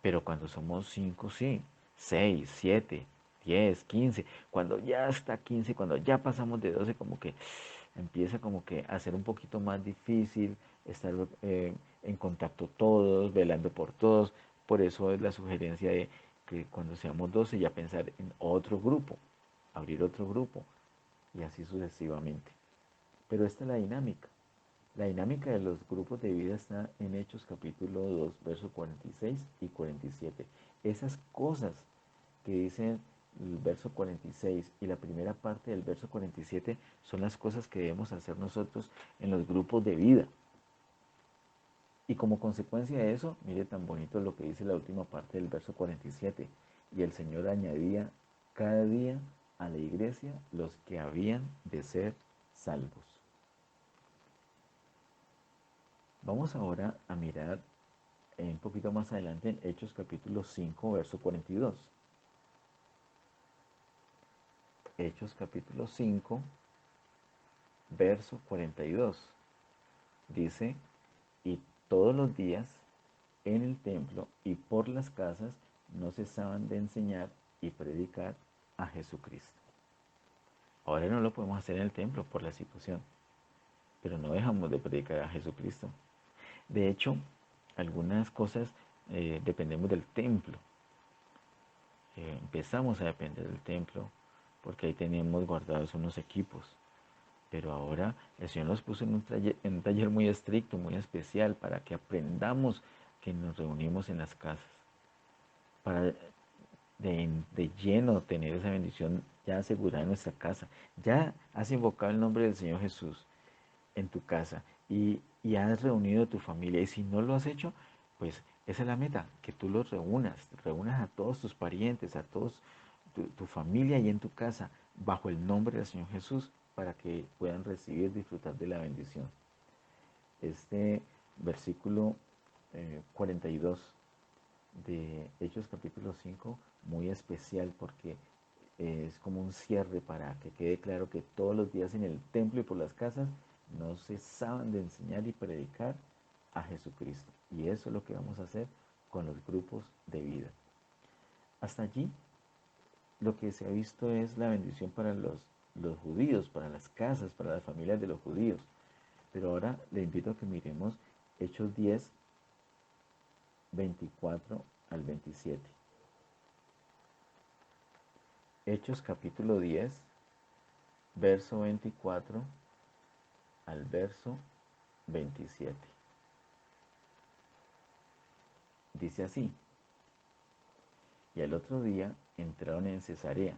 Pero cuando somos 5, sí, 6, 7, 10, 15, cuando ya está 15, cuando ya pasamos de 12, como que empieza como que a ser un poquito más difícil estar en contacto todos, velando por todos. Por eso es la sugerencia de que cuando seamos 12 ya pensar en otro grupo, abrir otro grupo y así sucesivamente. Pero esta es la dinámica. La dinámica de los grupos de vida está en Hechos capítulo 2, versos 46 y 47. Esas cosas que dicen el verso 46 y la primera parte del verso 47 son las cosas que debemos hacer nosotros en los grupos de vida. Y como consecuencia de eso, mire tan bonito lo que dice la última parte del verso 47. Y el Señor añadía cada día a la iglesia los que habían de ser salvos. Vamos ahora a mirar un poquito más adelante en Hechos capítulo 5, verso 42. Hechos capítulo 5, verso 42. Dice, y todos los días en el templo y por las casas no cesaban de enseñar y predicar a Jesucristo. Ahora no lo podemos hacer en el templo por la situación, pero no dejamos de predicar a Jesucristo. De hecho, algunas cosas dependemos del templo. Empezamos a depender del templo porque ahí teníamos guardados unos equipos. Pero ahora el Señor nos puso en un taller muy estricto, muy especial, para que aprendamos que nos reunimos en las casas, para de lleno tener esa bendición ya asegurada en nuestra casa. Ya has invocado el nombre del Señor Jesús en tu casa y has reunido a tu familia. Y si no lo has hecho, pues esa es la meta, que tú los reúnas a todos tus parientes, a todos tu familia y en tu casa, bajo el nombre del Señor Jesús, para que puedan recibir, disfrutar de la bendición. Este versículo 42 de Hechos capítulo 5, muy especial porque es como un cierre para que quede claro que todos los días en el templo y por las casas no cesaban de enseñar y predicar a Jesucristo. Y eso es lo que vamos a hacer con los grupos de vida. Hasta allí lo que se ha visto es la bendición para los judíos, para las casas, para las familias de los judíos. Pero ahora le invito a que miremos Hechos 10, 24 al 27. Hechos capítulo 10, verso 24 al verso 27. Dice así, y al otro día entraron en Cesarea,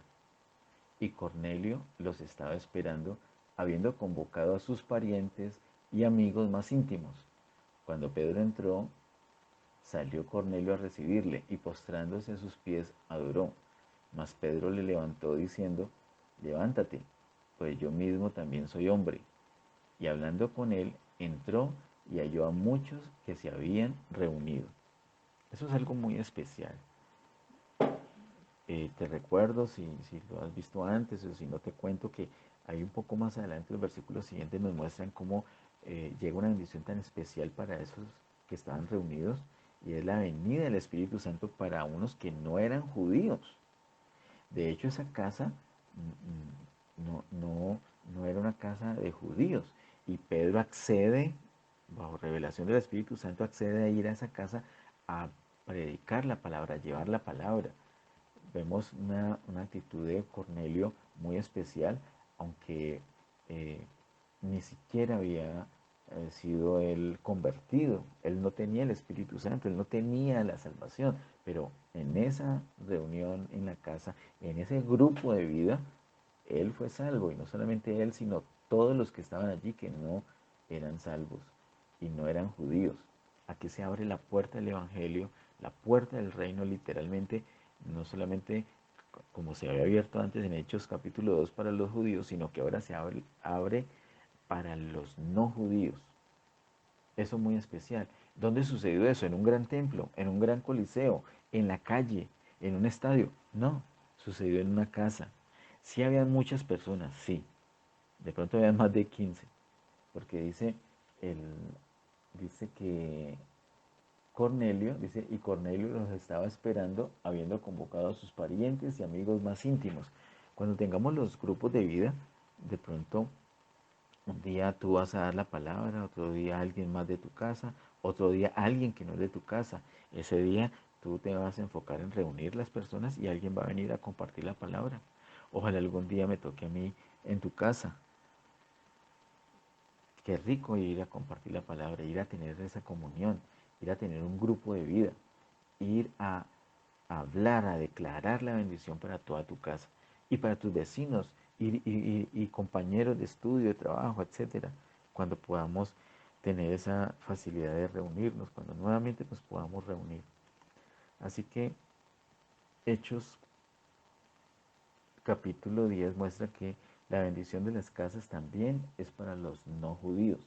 y Cornelio los estaba esperando, habiendo convocado a sus parientes y amigos más íntimos. Cuando Pedro entró, salió Cornelio a recibirle, y postrándose a sus pies adoró. Mas Pedro le levantó diciendo, levántate, pues yo mismo también soy hombre. Y hablando con él, entró y halló a muchos que se habían reunido. Eso es algo muy especial. Te recuerdo, si lo has visto antes o si no te cuento, que hay un poco más adelante, los versículos siguientes nos muestran cómo llega una bendición tan especial para esos que estaban reunidos, y es la venida del Espíritu Santo para unos que no eran judíos. De hecho, esa casa no era una casa de judíos, y Pedro accede, bajo revelación del Espíritu Santo, accede a ir a esa casa a predicar la palabra, a llevar la palabra. Vemos una actitud de Cornelio muy especial, aunque ni siquiera había sido él convertido. Él no tenía el Espíritu Santo, él no tenía la salvación, pero en esa reunión en la casa, en ese grupo de vida, él fue salvo, y no solamente él, sino todos los que estaban allí que no eran salvos y no eran judíos. Aquí se abre la puerta del Evangelio, la puerta del reino literalmente, no solamente como se había abierto antes en Hechos capítulo 2 para los judíos, sino que ahora se abre para los no judíos. Eso es muy especial. ¿Dónde sucedió eso? ¿En un gran templo? ¿En un gran coliseo? ¿En la calle? ¿En un estadio? No, sucedió en una casa. Sí habían muchas personas, sí. De pronto habían más de 15, porque el, dice que Cornelio, dice, y Cornelio los estaba esperando, habiendo convocado a sus parientes y amigos más íntimos. Cuando tengamos los grupos de vida, de pronto un día tú vas a dar la palabra, otro día alguien más de tu casa, otro día alguien que no es de tu casa. Ese día tú te vas a enfocar en reunir las personas y alguien va a venir a compartir la palabra. Ojalá algún día me toque a mí en tu casa. Qué rico ir a compartir la palabra, ir a tener esa comunión, ir a tener un grupo de vida, ir a hablar, a declarar la bendición para toda tu casa y para tus vecinos y compañeros de estudio, de trabajo, etcétera, cuando podamos tener esa facilidad de reunirnos, cuando nuevamente nos podamos reunir. Así que Hechos capítulo 10 muestra que la bendición de las casas también es para los no judíos.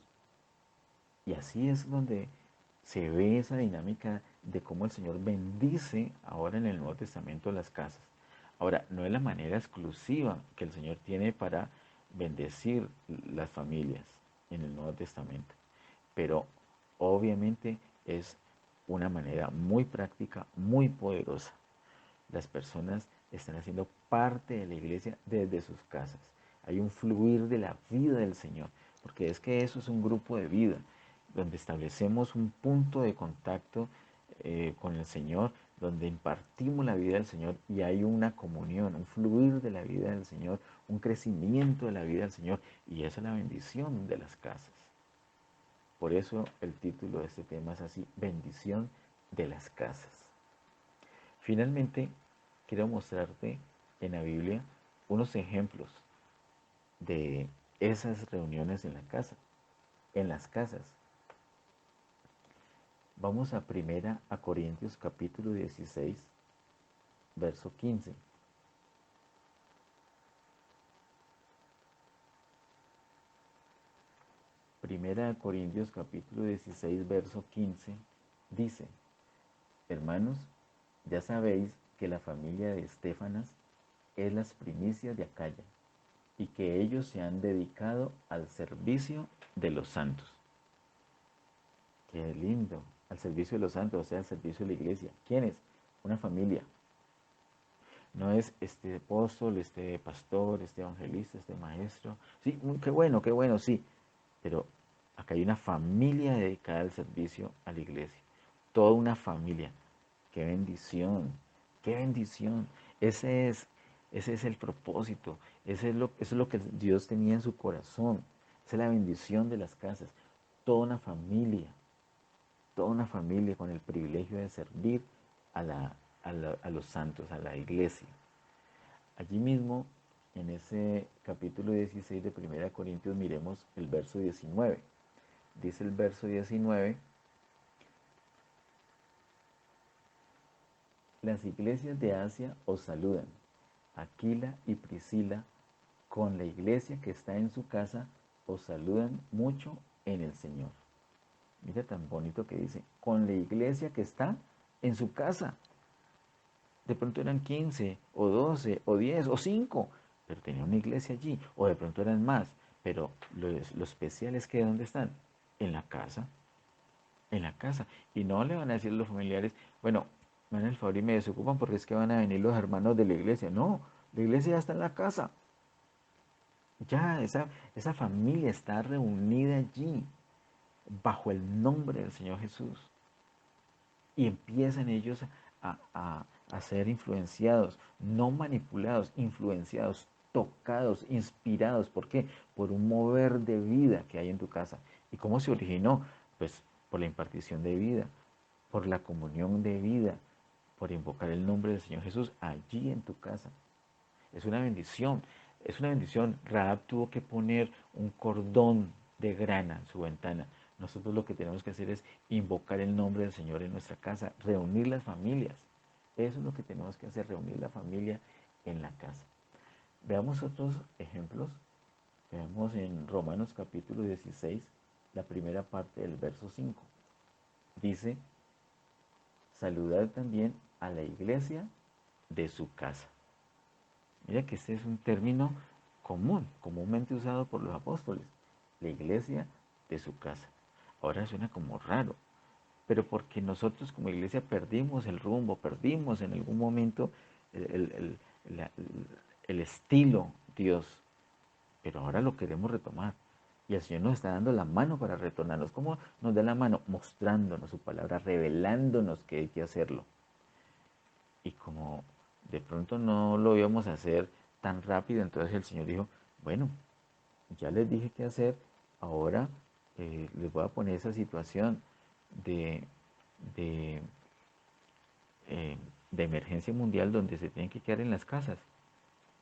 Y así es donde se ve esa dinámica de cómo el Señor bendice ahora en el Nuevo Testamento las casas. Ahora, no es la manera exclusiva que el Señor tiene para bendecir las familias en el Nuevo Testamento, pero obviamente es una manera muy práctica, muy poderosa. Las personas están haciendo parte de la iglesia desde sus casas. Hay un fluir de la vida del Señor, porque es que eso es un grupo de vida, donde establecemos un punto de contacto con el Señor, donde impartimos la vida del Señor y hay una comunión, un fluir de la vida del Señor, un crecimiento de la vida del Señor, y esa es la bendición de las casas. Por eso el título de este tema es así, bendición de las casas. Finalmente, quiero mostrarte en la Biblia unos ejemplos de esas reuniones en la casa, en las casas. Vamos a primera a Corintios capítulo 16, verso 15. Primera a Corintios capítulo 16, verso 15 dice: Hermanos, ya sabéis que la familia de Estéfanas es las primicias de Acaya, y que ellos se han dedicado al servicio de los santos. Qué lindo, al servicio de los santos, o sea, al servicio de la iglesia. ¿Quién es? Una familia. No es este apóstol, este pastor, este evangelista, este maestro. Sí, qué bueno, sí. Pero acá hay una familia dedicada al servicio a la iglesia. Toda una familia. Qué bendición, qué bendición. Ese es, ese es el propósito. Eso es lo que Dios tenía en su corazón. Esa es la bendición de las casas. Toda una familia con el privilegio de servir a los santos, a la iglesia. Allí mismo, en ese capítulo 16 de 1 Corintios, miremos el verso 19. Dice el verso 19: Las iglesias de Asia os saludan. Aquila y Priscila, con la iglesia que está en su casa, os saludan mucho en el Señor. Mira tan bonito que dice, con la iglesia que está en su casa. De pronto eran 15 o 12 o 10 o 5, pero tenía una iglesia allí. O de pronto eran más, pero lo especial es que ¿dónde están? En la casa. En la casa. Y no le van a decir a los familiares, bueno, me dan el favor y me desocupan porque es que van a venir los hermanos de la iglesia. No, la iglesia ya está en la casa. Ya esa familia está reunida allí bajo el nombre del Señor Jesús. Y empiezan ellos a ser influenciados, no manipulados, influenciados, tocados, inspirados. ¿Por qué? Por un mover de vida que hay en tu casa. ¿Y cómo se originó? Pues por la impartición de vida, por la comunión de vida, por invocar el nombre del Señor Jesús allí en tu casa. Es una bendición, es una bendición. Rahab tuvo que poner un cordón de grana en su ventana. Nosotros lo que tenemos que hacer es invocar el nombre del Señor en nuestra casa, reunir las familias. Eso es lo que tenemos que hacer, reunir la familia en la casa. Veamos otros ejemplos. Veamos en Romanos capítulo 16, la primera parte del verso 5. Dice, saludad también a la iglesia de su casa. Mira que este es un término común, comúnmente usado por los apóstoles. La iglesia de su casa. Ahora suena como raro, pero porque nosotros como iglesia perdimos el rumbo, perdimos en algún momento el, el, el estilo Dios, pero ahora lo queremos retomar. Y el Señor nos está dando la mano para retornarnos. ¿Cómo nos da la mano? Mostrándonos su palabra, revelándonos que hay que hacerlo. Y como de pronto no lo íbamos a hacer tan rápido, entonces el Señor dijo, bueno, ya les dije qué hacer, ahora les voy a poner esa situación de, de, eh, de emergencia mundial donde se tienen que quedar en las casas.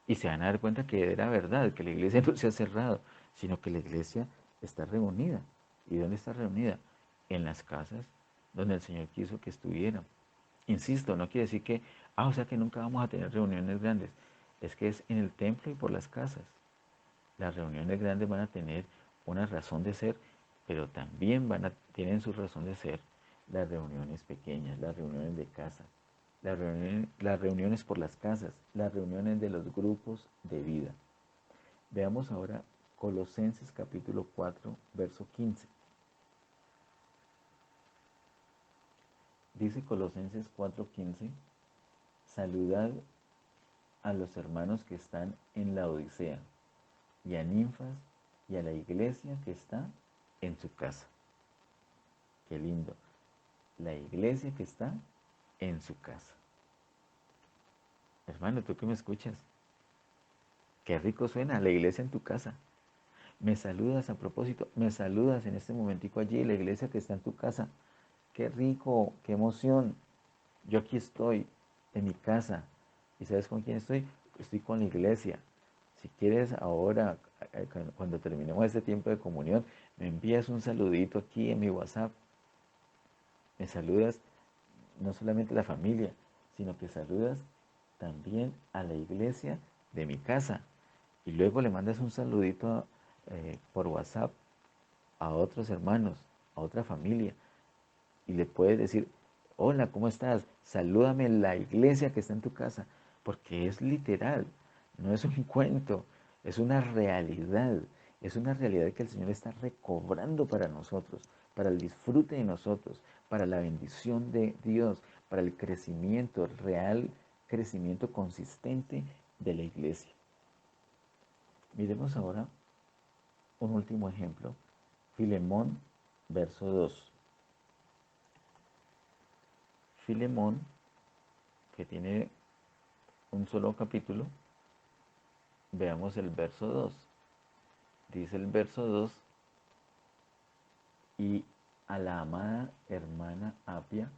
Y se van a dar cuenta que era verdad, que la iglesia no se ha cerrado, sino que la iglesia está reunida. ¿Y dónde está reunida? En las casas donde el Señor quiso que estuvieran. Insisto, no quiere decir que, o sea que nunca vamos a tener reuniones grandes. Es que es en el templo y por las casas. Las reuniones grandes van a tener una razón de ser, pero también tienen su razón de ser las reuniones pequeñas, las reuniones de casa, las reuniones por las casas, las reuniones de los grupos de vida. Veamos ahora Colosenses capítulo 4, verso 15. Dice Colosenses 4:15, saludad a los hermanos que están en la Odisea, y a Ninfas, y a la iglesia que está en su casa. Qué lindo. La iglesia que está en su casa. Hermano, tú que me escuchas, qué rico suena la iglesia en tu casa. Me saludas a propósito, me saludas en este momentico allí, la iglesia que está en tu casa. Qué rico, qué emoción. Yo aquí estoy, en mi casa. ¿Y sabes con quién estoy? Estoy con la iglesia. Si quieres ahora, cuando terminemos este tiempo de comunión, me envías un saludito aquí en mi WhatsApp. Me saludas no solamente a la familia, sino que saludas también a la iglesia de mi casa. Y luego le mandas un saludito por WhatsApp a otros hermanos, a otra familia. Y le puedes decir, hola, ¿cómo estás? Salúdame en la iglesia que está en tu casa. Porque es literal, no es un cuento, es una realidad. Es una realidad que el Señor está recobrando para nosotros, para el disfrute de nosotros, para la bendición de Dios, para el crecimiento, el real crecimiento consistente de la iglesia. Miremos ahora un último ejemplo. Filemón, verso 2. Filemón, que tiene un solo capítulo, veamos el verso 2. Dice el verso 2, y a la amada hermana Apia,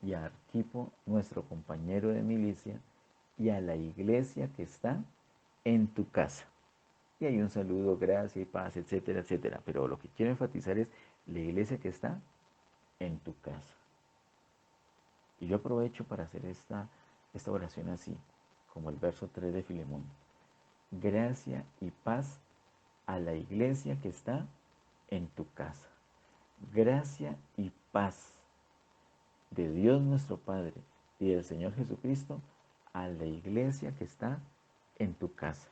y a Arquipo, nuestro compañero de milicia, y a la iglesia que está en tu casa. Y hay un saludo, gracia y paz, etcétera, etcétera. Pero lo que quiero enfatizar es la iglesia que está en tu casa. Y yo aprovecho para hacer esta oración así, como el verso 3 de Filemón. Gracia y paz a la iglesia que está en tu casa. Gracia y paz de Dios nuestro Padre y del Señor Jesucristo a la iglesia que está en tu casa.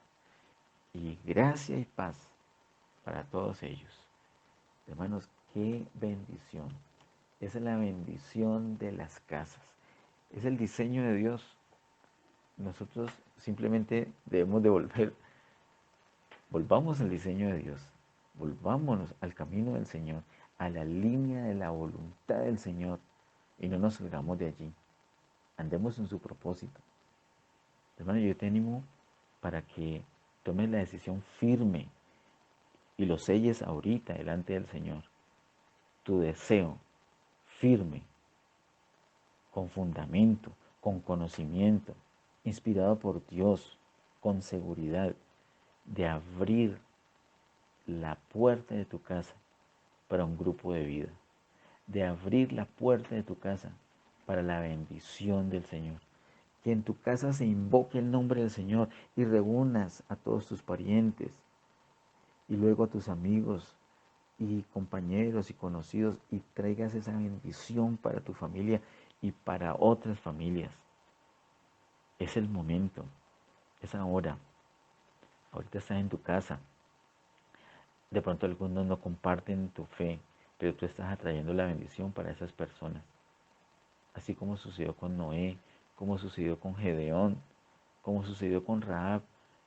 Y gracia y paz para todos ellos. Hermanos, qué bendición. Esa es la bendición de las casas. Es el diseño de Dios. Nosotros simplemente debemos volvamos al diseño de Dios. Volvámonos al camino del Señor, a la línea de la voluntad del Señor y no nos salgamos de allí. Andemos en su propósito. Hermano, yo te animo para que tomes la decisión firme y lo selles ahorita delante del Señor. Tu deseo firme, con fundamento, con conocimiento, inspirado por Dios, con seguridad, de abrir la puerta de tu casa para un grupo de vida, de abrir la puerta de tu casa para la bendición del Señor. que en tu casa se invoque el nombre del Señor y reúnas a todos tus parientes y luego a tus amigos y compañeros y conocidos y traigas esa bendición para tu familia y para otras familias. Es el momento, es ahora. Ahorita estás en tu casa. De pronto algunos no comparten tu fe, pero tú estás atrayendo la bendición para esas personas. Así como sucedió con Noé, como sucedió con Gedeón, como sucedió con Rahab,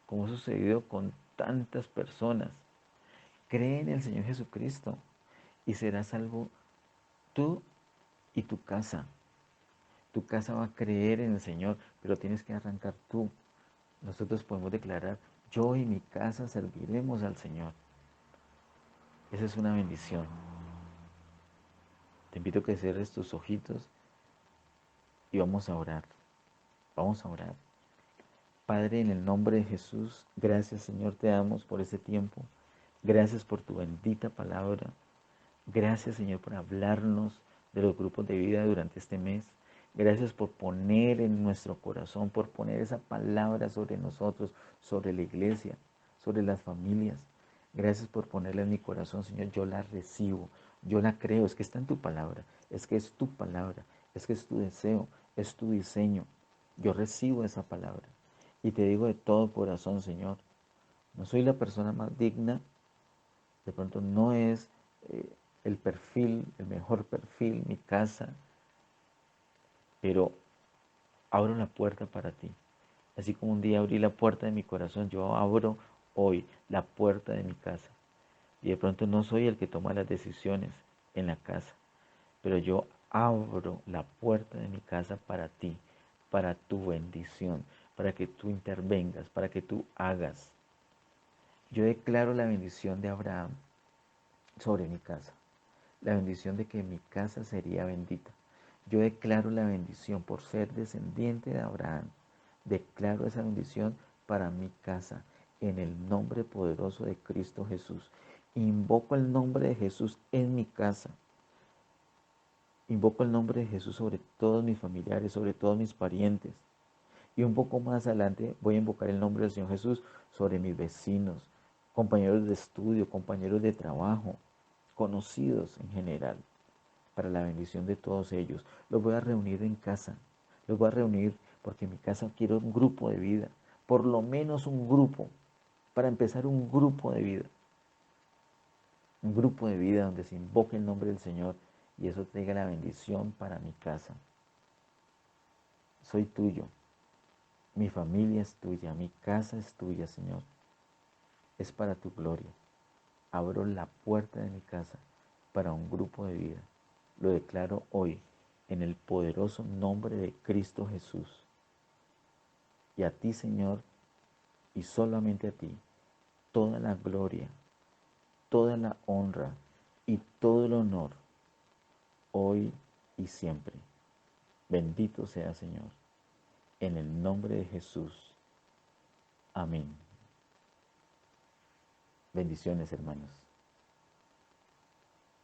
como sucedió con tantas personas. Cree en el Señor Jesucristo y serás salvo tú y tu casa. Tu casa va a creer en el Señor, pero tienes que arrancar tú. Nosotros podemos declarar, yo y mi casa serviremos al Señor. Esa es una bendición. Te invito a que cierres tus ojitos y vamos a orar. Vamos a orar. Padre, en el nombre de Jesús, gracias Señor, te damos por este tiempo. Gracias por tu bendita palabra. Gracias Señor por hablarnos de los grupos de vida durante este mes. Gracias por poner en nuestro corazón, por poner esa palabra sobre nosotros, sobre la iglesia, sobre las familias. Gracias por ponerla en mi corazón, Señor. Yo la recibo, yo la creo. Es que está en tu palabra, es que es tu palabra, es que es tu deseo, es tu diseño. Yo recibo esa palabra y te digo de todo corazón, Señor. No soy la persona más digna, de pronto no es el perfil, el mejor perfil, mi casa, pero abro la puerta para ti. Así como un día abrí la puerta de mi corazón, yo abro hoy la puerta de mi casa. Y de pronto no soy el que toma las decisiones en la casa, pero yo abro la puerta de mi casa para ti, para tu bendición, para que tú intervengas, para que tú hagas. Yo declaro la bendición de Abraham sobre mi casa, la bendición de que mi casa sería bendita. Yo declaro la bendición por ser descendiente de Abraham. Declaro esa bendición para mi casa en el nombre poderoso de Cristo Jesús. Invoco el nombre de Jesús en mi casa. Invoco el nombre de Jesús sobre todos mis familiares, sobre todos mis parientes. Y un poco más adelante voy a invocar el nombre del Señor Jesús sobre mis vecinos, compañeros de estudio, compañeros de trabajo, conocidos en general, para la bendición de todos ellos. Los voy a reunir en casa, los voy a reunir porque en mi casa quiero un grupo de vida, por lo menos un grupo, para empezar un grupo de vida donde se invoque el nombre del Señor y eso traiga la bendición para mi casa. Soy tuyo, mi familia es tuya, mi casa es tuya, Señor. Es para tu gloria. Abro la puerta de mi casa para un grupo de vida. Lo declaro hoy en el poderoso nombre de Cristo Jesús. Y a ti, Señor, y solamente a ti, toda la gloria, toda la honra y todo el honor, hoy y siempre. Bendito sea, Señor, en el nombre de Jesús. Amén. Bendiciones, hermanos.